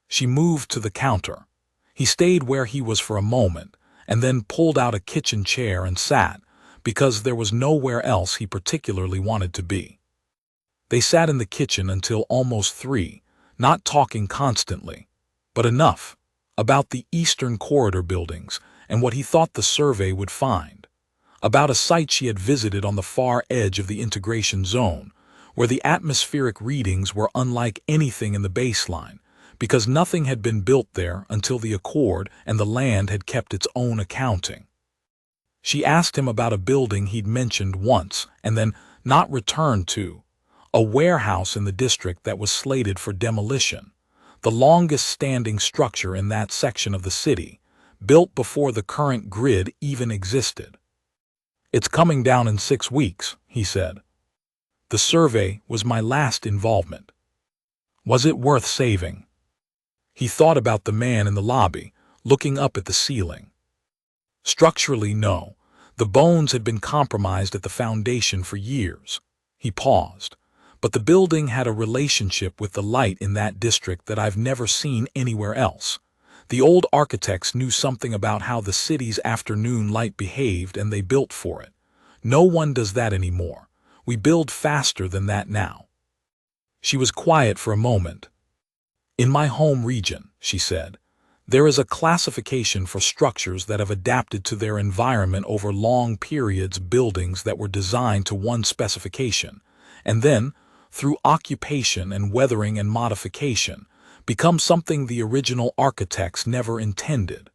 She moved to the counter. He stayed where he was for a moment, and then pulled out a kitchen chair and sat, because there was nowhere else he particularly wanted to be. They sat in the kitchen until almost 3, not talking constantly, but enough, about the Eastern Corridor buildings and what he thought the survey would find, about a site she had visited on the far edge of the integration zone, where the atmospheric readings were unlike anything in the baseline, because nothing had been built there until the Accord and the land had kept its own accounting. She asked him about a building he'd mentioned once and then not returned to, a warehouse in the district that was slated for demolition, the longest-standing structure in that section of the city, built before the current grid even existed. "It's coming down in 6 weeks," he said. "The survey was my last involvement. Was it worth saving?" He thought about the man in the lobby, looking up at the ceiling. Structurally, no. The bones had been compromised at the foundation for years. He paused. But the building had a relationship with the light in that district that I've never seen anywhere else. The old architects knew something about how the city's afternoon light behaved, and they built for it. No one does that anymore. We build faster than that now. She was quiet for a moment. In my home region, she said, there is a classification for structures that have adapted to their environment over long periods, buildings that were designed to one specification, and then, through occupation and weathering and modification, become something the original architects never intended.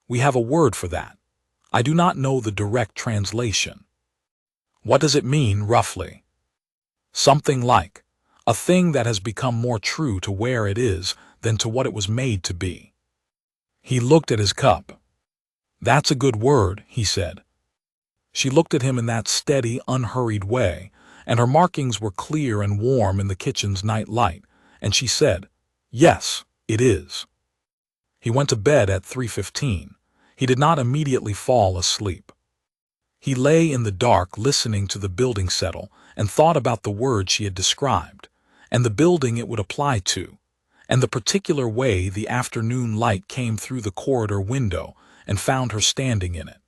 We have a word for that. I do not know the direct translation. What does it mean, roughly? Something like, a thing that has become more true to where it is than to what it was made to be. He looked at his cup. That's a good word, he said. She looked at him in that steady, unhurried way, and her markings were clear and warm in the kitchen's night light, and she said, yes, it is. He went to bed at 3:15. He did not immediately fall asleep. He lay in the dark listening to the building settle and thought about the word she had described, and the building it would apply to, and the particular way the afternoon light came through the corridor window and found her standing in it.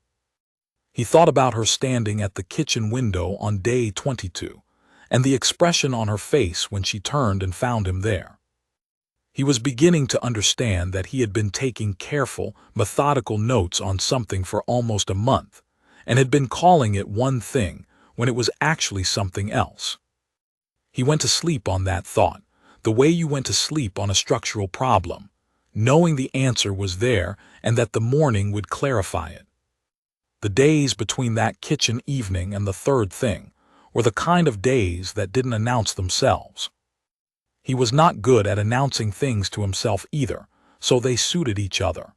He thought about her standing at the kitchen window on day 22, and the expression on her face when she turned and found him there. He was beginning to understand that he had been taking careful, methodical notes on something for almost a month, and had been calling it one thing when it was actually something else. He went to sleep on that thought, the way you went to sleep on a structural problem, knowing the answer was there and that the morning would clarify it. The days between that kitchen evening and the third thing were the kind of days that didn't announce themselves. He was not good at announcing things to himself either, so they suited each other.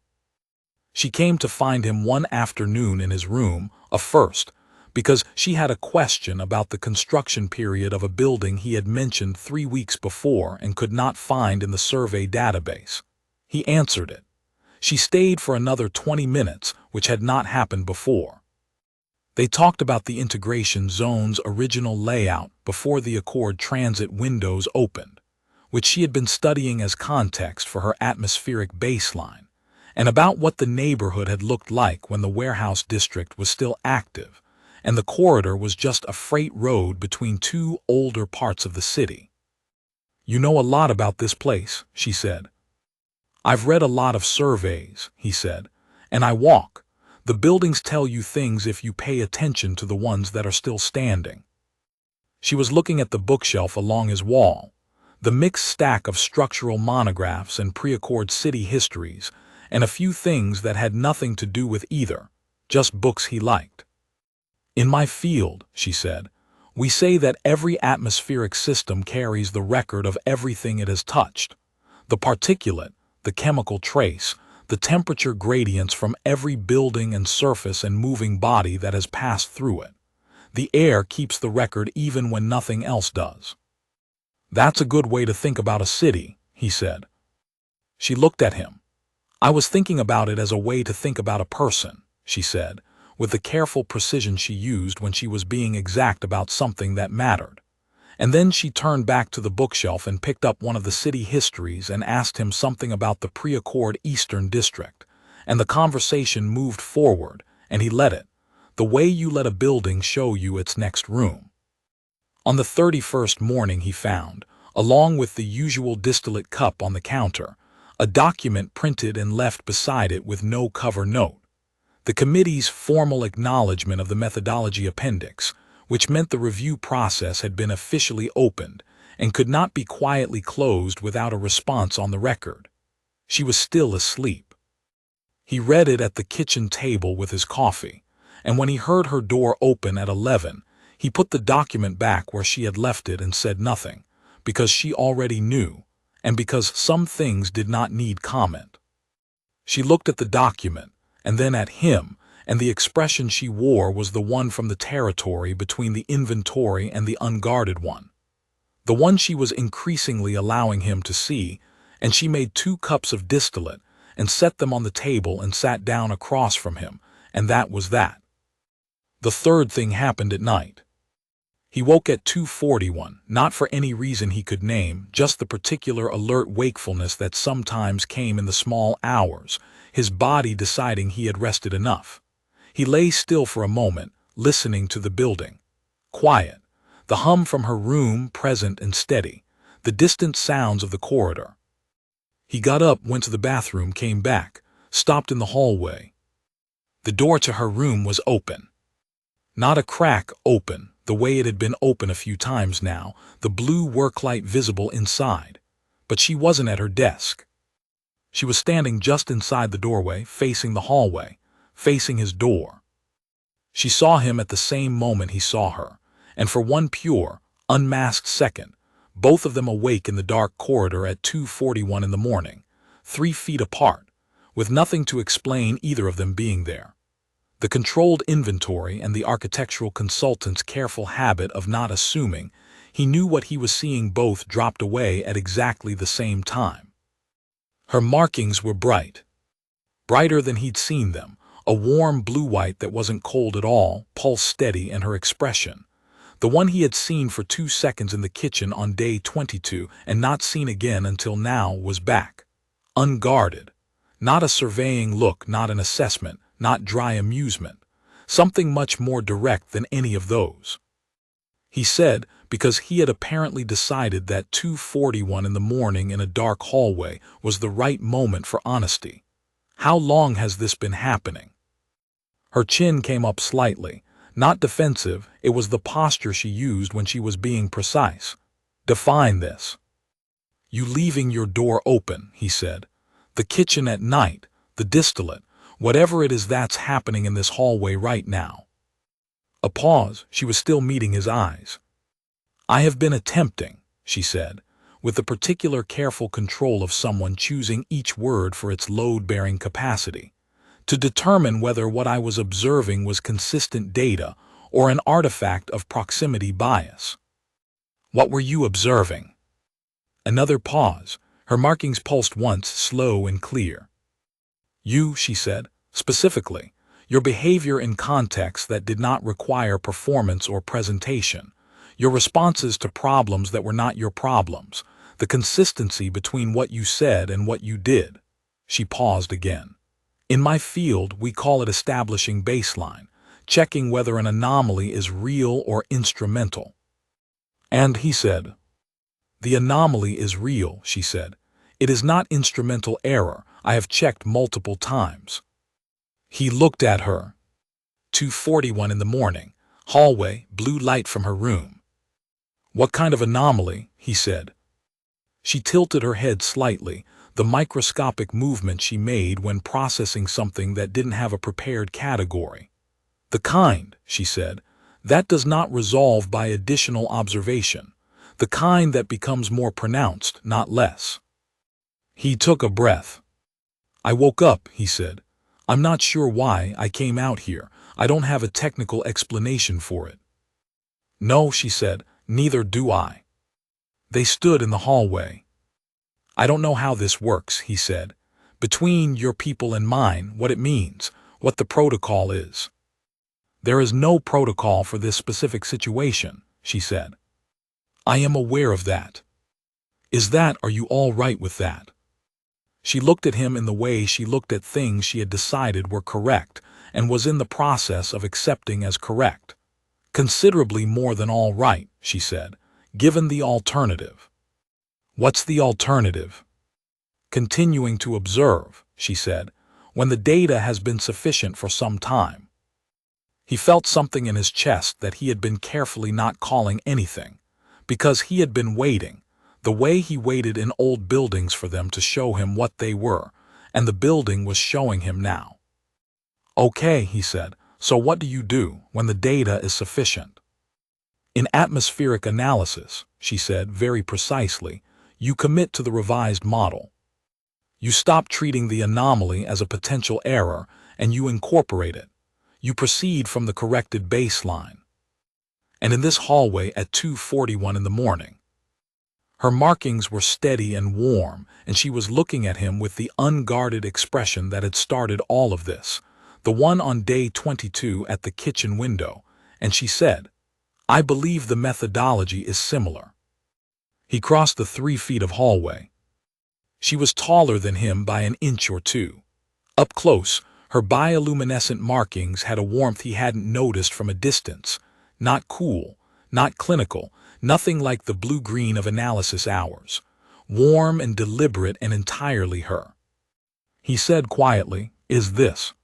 She came to find him one afternoon in his room, a first, because she had a question about the construction period of a building he had mentioned 3 weeks before and could not find in the survey database. He answered it. She stayed for another 20 minutes, which had not happened before. They talked about the integration zone's original layout before the Accord transit windows opened, which she had been studying as context for her atmospheric baseline, and about what the neighborhood had looked like when the warehouse district was still active, and the corridor was just a freight road between two older parts of the city. You know a lot about this place, she said. I've read a lot of surveys, he said, and I walk. The buildings tell you things if you pay attention to the ones that are still standing. She was looking at the bookshelf along his wall, the mixed stack of structural monographs and pre-Accord city histories, and a few things that had nothing to do with either, just books he liked. In my field, she said, we say that every atmospheric system carries the record of everything it has touched. The particulate, the chemical trace, the temperature gradients from every building and surface and moving body that has passed through it. The air keeps the record even when nothing else does. That's a good way to think about a city, he said. She looked at him. I was thinking about it as a way to think about a person, she said, with the careful precision she used when she was being exact about something that mattered. And then she turned back to the bookshelf and picked up one of the city histories and asked him something about the pre-Accord Eastern District, and the conversation moved forward, and he let it, the way you let a building show you its next room. On the 31st morning he found, along with the usual distillate cup on the counter, a document printed and left beside it with no cover note. The committee's formal acknowledgement of the methodology appendix, which meant the review process had been officially opened and could not be quietly closed without a response on the record. She was still asleep. He read it at the kitchen table with his coffee, and when he heard her door open at 11, he put the document back where she had left it and said nothing, because she already knew, and because some things did not need comment. She looked at the document, and then at him, and the expression she wore was the one from the territory between the inventory and the unguarded one. The one she was increasingly allowing him to see, and she made 2 cups of distillate and set them on the table and sat down across from him And that was that. The third thing happened at night. He woke at 2:41, not for any reason he could name, just the particular alert wakefulness that sometimes came in the small hours, his body deciding he had rested enough. He lay still for a moment, listening to the building. Quiet. The hum from her room present and steady. The distant sounds of the corridor. He got up, went to the bathroom, came back, stopped in the hallway. The door to her room was open. Not a crack, open, the way it had been open a few times now, the blue work light visible inside. But she wasn't at her desk. She was standing just inside the doorway, facing the hallway, facing his door. She saw him at the same moment he saw her, and for one pure, unmasked second, both of them awake in the dark corridor at 2:41 in the morning, 3 feet apart, with nothing to explain either of them being there. The controlled inventory and the architectural consultant's careful habit of not assuming, he knew what he was seeing both dropped away at exactly the same time. Her markings were bright. Brighter than he'd seen them, a warm blue-white that wasn't cold at all, pulse steady, and her expression. The one he had seen for 2 seconds in the kitchen on day 22 and not seen again until now was back. Unguarded. Not a surveying look, not an assessment, not dry amusement. Something much more direct than any of those. He said, because he had apparently decided that 2:41 in the morning in a dark hallway was the right moment for honesty. How long has this been happening? Her chin came up slightly. Not defensive, it was the posture she used when she was being precise. Define this. You leaving your door open, he said. The kitchen at night, the distillate, whatever it is that's happening in this hallway right now. A pause, she was still meeting his eyes. I have been attempting, she said, with the particular careful control of someone choosing each word for its load-bearing capacity, to determine whether what I was observing was consistent data or an artifact of proximity bias. What were you observing? Another pause. Her markings pulsed once, slow and clear. You, she said, specifically, your behavior in contexts that did not require performance or presentation, your responses to problems that were not your problems, the consistency between what you said and what you did. She paused again. In my field, we call it establishing baseline, checking whether an anomaly is real or instrumental. And he said, the anomaly is real, she said. It is not instrumental error. I have checked multiple times. He looked at her. 2:41 in the morning, hallway, blue light from her room. What kind of anomaly? He said. She tilted her head slightly, the microscopic movement she made when processing something that didn't have a prepared category. The kind, she said, that does not resolve by additional observation, the kind that becomes more pronounced, not less. He took a breath. I woke up, he said. I'm not sure why I came out here. I don't have a technical explanation for it. No, she said, neither do I. They stood in the hallway. I don't know how this works, he said. Between your people and mine, what it means, what the protocol is. There is no protocol for this specific situation, she said. I am aware of that. Are you all right with that? She looked at him in the way she looked at things she had decided were correct and was in the process of accepting as correct. Considerably more than all right, she said, given the alternative. What's the alternative? Continuing to observe, she said, when the data has been sufficient for some time. He felt something in his chest that he had been carefully not calling anything, because he had been waiting, the way he waited in old buildings for them to show him what they were, and the building was showing him now. Okay, he said, so what do you do when the data is sufficient? In atmospheric analysis, she said very precisely, you commit to the revised model. You stop treating the anomaly as a potential error and you incorporate it. You proceed from the corrected baseline. And in this hallway at 2:41 in the morning, her markings were steady and warm, and she was looking at him with the unguarded expression that had started all of this, the one on day 22 at the kitchen window, and she said, "I believe the methodology is similar." He crossed the 3 feet of hallway. She was taller than him by an inch or two. Up close, her bioluminescent markings had a warmth he hadn't noticed from a distance. Not cool, not clinical, nothing like the blue-green of analysis hours. Warm and deliberate and entirely her. He said quietly, "Is this?"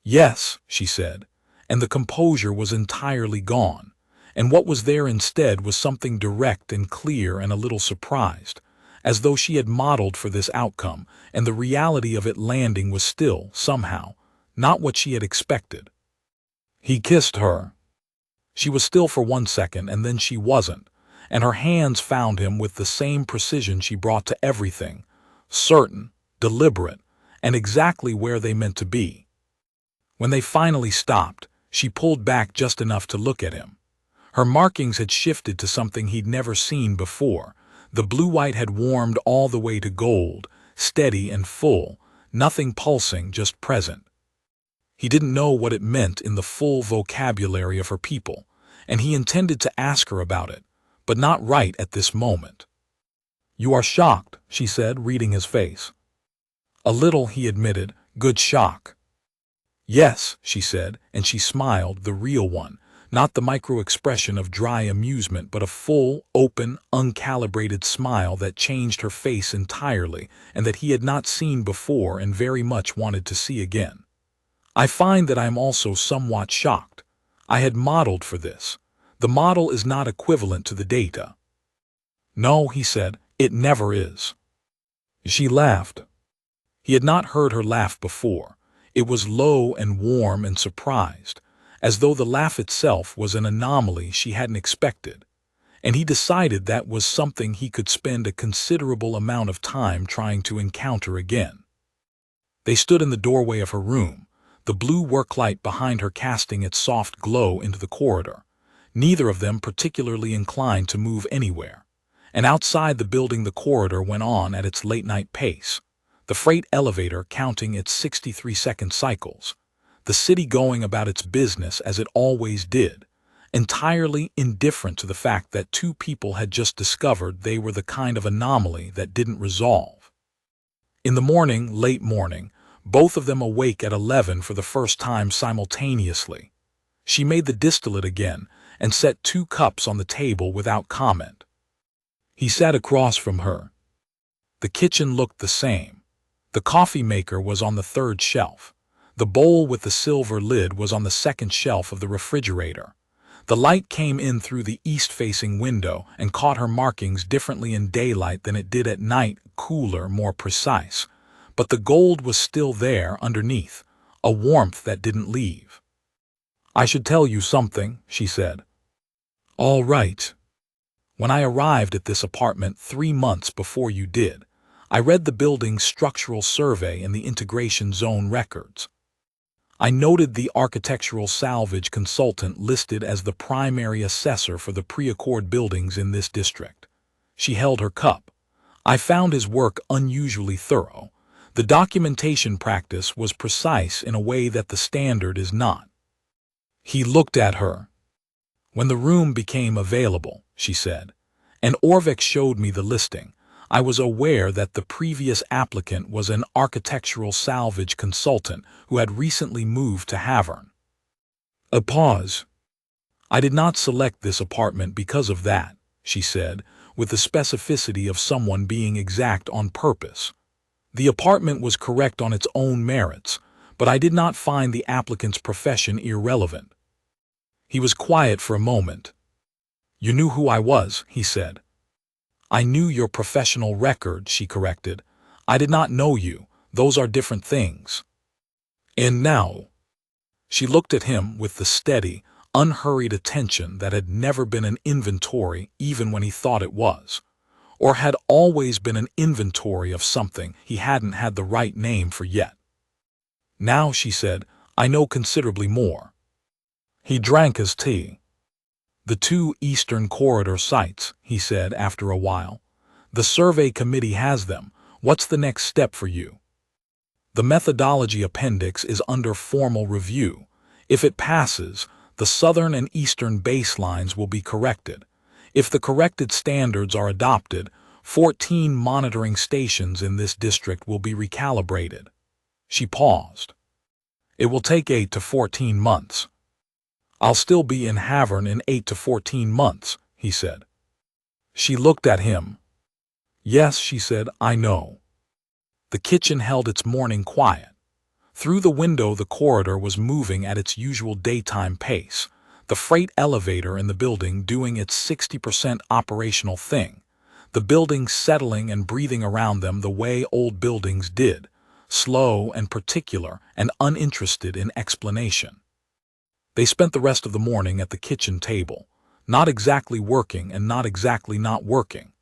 "Yes," she said, and the composure was entirely gone, and what was there instead was something direct and clear and a little surprised, as though she had modeled for this outcome, and the reality of it landing was still, somehow, not what she had expected. He kissed her. She was still for 1 second, and then she wasn't, and her hands found him with the same precision she brought to everything, certain, deliberate, and exactly where they meant to be. When they finally stopped, she pulled back just enough to look at him. Her markings had shifted to something he'd never seen before. The blue-white had warmed all the way to gold, steady and full, nothing pulsing, just present. He didn't know what it meant in the full vocabulary of her people, and he intended to ask her about it, but not right at this moment. "You are shocked," she said, reading his face. "A little," he admitted. "Good shock." "Yes," she said, and she smiled, the real one, not the micro-expression of dry amusement, but a full, open, uncalibrated smile that changed her face entirely and that he had not seen before and very much wanted to see again. "I find that I am also somewhat shocked. I had modeled for this. The model is not equivalent to the data." "No," he said, "it never is." She laughed. He had not heard her laugh before. It was low and warm and surprised, as though the laugh itself was an anomaly she hadn't expected, and he decided that was something he could spend a considerable amount of time trying to encounter again. They stood in the doorway of her room, the blue work light behind her casting its soft glow into the corridor, neither of them particularly inclined to move anywhere, and outside the building the corridor went on at its late-night pace, the freight elevator counting its 63-second cycles, the city going about its business as it always did, entirely indifferent to the fact that 2 people had just discovered they were the kind of anomaly that didn't resolve. In the morning, late morning, both of them awake at 11 for the first time simultaneously. She made the distillate again and set 2 cups on the table without comment. He sat across from her. The kitchen looked the same. The coffee maker was on the 3rd shelf. The bowl with the silver lid was on the 2nd shelf of the refrigerator. The light came in through the east-facing window and caught her markings differently in daylight than it did at night, cooler, more precise. But the gold was still there underneath, a warmth that didn't leave. "I should tell you something," she said. "All right. When I arrived at this apartment 3 months before you did, I read the building's structural survey and the integration zone records. I noted the architectural salvage consultant listed as the primary assessor for the pre-accord buildings in this district. She held her cup. I found his work unusually thorough. The documentation practice was precise in a way that the standard is not." He looked at her. "When the room became available," she said, "and Orvik showed me the listing, I was aware that the previous applicant was an architectural salvage consultant who had recently moved to Havern." A pause. "I did not select this apartment because of that," she said, with the specificity of someone being exact on purpose. "The apartment was correct on its own merits, but I did not find the applicant's profession irrelevant." He was quiet for a moment. "You knew who I was," he said. "I knew your professional record," she corrected. "I did not know you. Those are different things." "And now?" She looked at him with the steady, unhurried attention that had never been an inventory even when he thought it was, or had always been an inventory of something he hadn't had the right name for yet. "Now," she said, "I know considerably more." He drank his tea. "The 2 Eastern Corridor sites," he said after a while. "The survey committee has them. What's the next step for you?" The methodology appendix is under formal review. If it passes, the southern and eastern baselines will be corrected. If the corrected standards are adopted, 14 monitoring stations in this district will be recalibrated. She paused. It will take 8 to 14 months. I'll still be in Havern in 8 to 14 months, he said. She looked at him. Yes, she said, I know. The kitchen held its morning quiet. Through the window the corridor was moving at its usual daytime pace, the freight elevator in the building doing its 60% operational thing, the buildings settling and breathing around them the way old buildings did, slow and particular and uninterested in explanation. They spent the rest of the morning at the kitchen table, not exactly working and not exactly not working.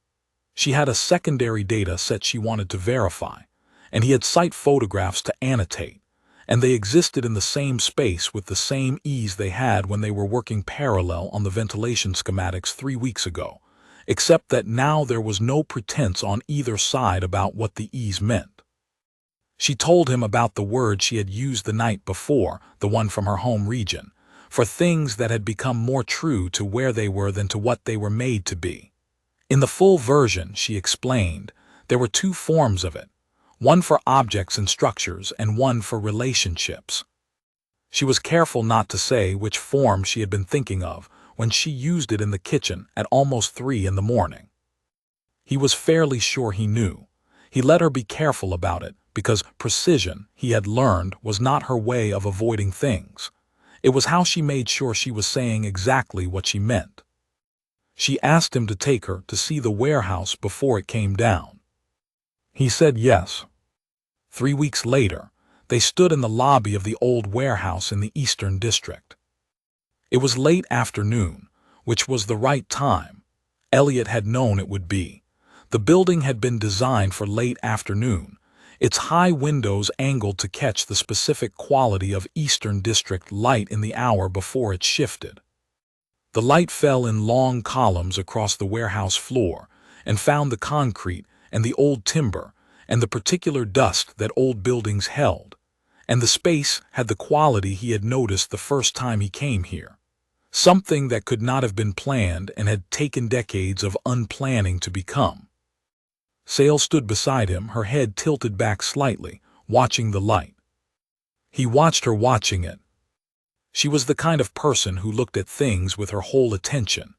She had a secondary data set she wanted to verify, and he had site photographs to annotate, and they existed in the same space with the same ease they had when they were working parallel on the ventilation schematics 3 weeks ago, except that now there was no pretense on either side about what the ease meant. She told him about the word she had used the night before, the one from her home region, for things that had become more true to where they were than to what they were made to be. In the full version, she explained, there were 2 forms of it, one for objects and structures and one for relationships. She was careful not to say which form she had been thinking of when she used it in the kitchen at almost 3 in the morning. He was fairly sure he knew. He let her be careful about it because precision, he had learned, was not her way of avoiding things. It was how she made sure she was saying exactly what she meant. She asked him to take her to see the warehouse before it came down. He said yes. 3 weeks later, they stood in the lobby of the old warehouse in the Eastern District. It was late afternoon, which was the right time. Elliot had known it would be. The building had been designed for late afternoon, its high windows angled to catch the specific quality of Eastern District light in the hour before it shifted. The light fell in long columns across the warehouse floor and found the concrete and the old timber and the particular dust that old buildings held, and the space had the quality he had noticed the first time he came here, something that could not have been planned and had taken decades of unplanning to become. Sale stood beside him, her head tilted back slightly, watching the light. He watched her watching it. She was the kind of person who looked at things with her whole attention.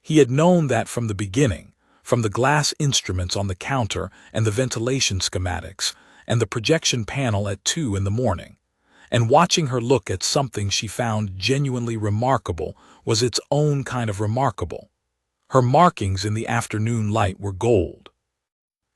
He had known that from the beginning, from the glass instruments on the counter and the ventilation schematics and the projection panel at 2 in the morning. And watching her look at something she found genuinely remarkable was its own kind of remarkable. Her markings in the afternoon light were gold.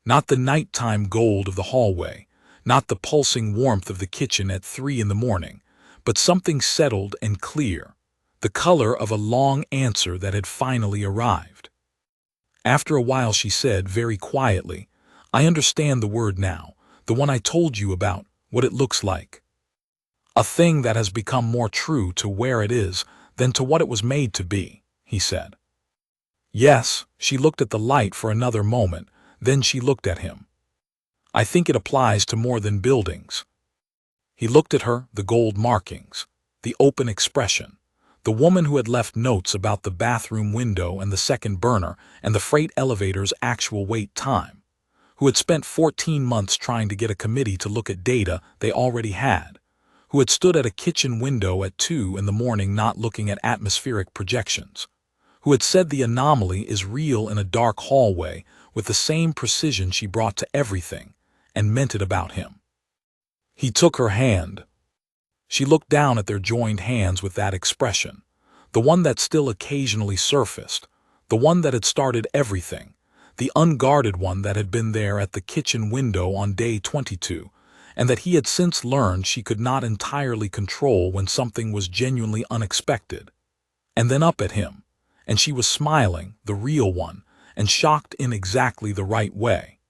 Not the nighttime gold of the hallway, not the pulsing warmth of the kitchen at 3 in the morning, but something settled and clear, the color of a long answer that had finally arrived. After a while she said very quietly, I understand the word now, the one I told you about, what it looks like. A thing that has become more true to where it is than to what it was made to be, he said. Yes, she looked at the light for another moment, then she looked at him. I think it applies to more than buildings. He looked at her, the gold markings, the open expression, the woman who had left notes about the bathroom window and the second burner and the freight elevator's actual wait time, who had spent 14 months trying to get a committee to look at data they already had, who had stood at a kitchen window at 2 in the morning not looking at atmospheric projections, who had said the anomaly is real in a dark hallway with the same precision she brought to everything, and meant it about him. He took her hand. She looked down at their joined hands with that expression, the one that still occasionally surfaced, the one that had started everything, the unguarded one that had been there at the kitchen window on day 22, and that he had since learned she could not entirely control when something was genuinely unexpected. And then up at him, and she was smiling, the real one, and shocked in exactly the right way.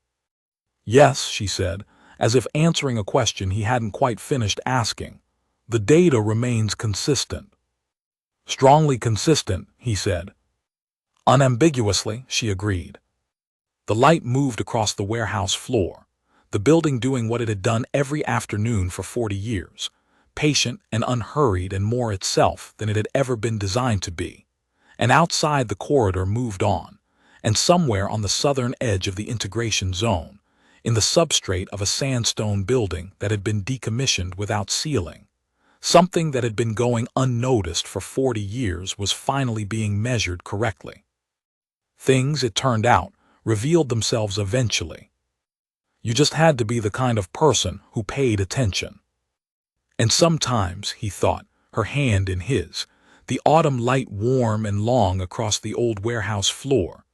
Yes, she said, as if answering a question he hadn't quite finished asking. The data remains consistent. Strongly consistent, he said. Unambiguously, she agreed. The light moved across the warehouse floor. the building doing what it had done every afternoon for 40 years, patient and unhurried and more itself than it had ever been designed to be. And outside the corridor moved on, and somewhere on the southern edge of the integration zone, in the substrate of a sandstone building that had been decommissioned without sealing, something that had been going unnoticed for 40 years was finally being measured correctly. Things, it turned out, revealed themselves eventually. You just had to be the kind of person who paid attention. And sometimes, he thought, her hand in his, the autumn light warm and long across the old warehouse floor,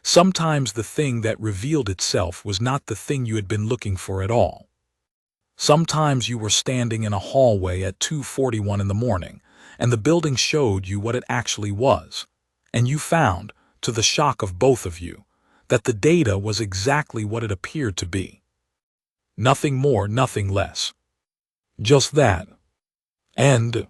sometimes the thing that revealed itself was not the thing you had been looking for at all. Sometimes you were standing in a hallway at 2:41 in the morning, and the building showed you what it actually was, and you found, to the shock of both of you, that the data was exactly what it appeared to be. Nothing more, nothing less. Just that. And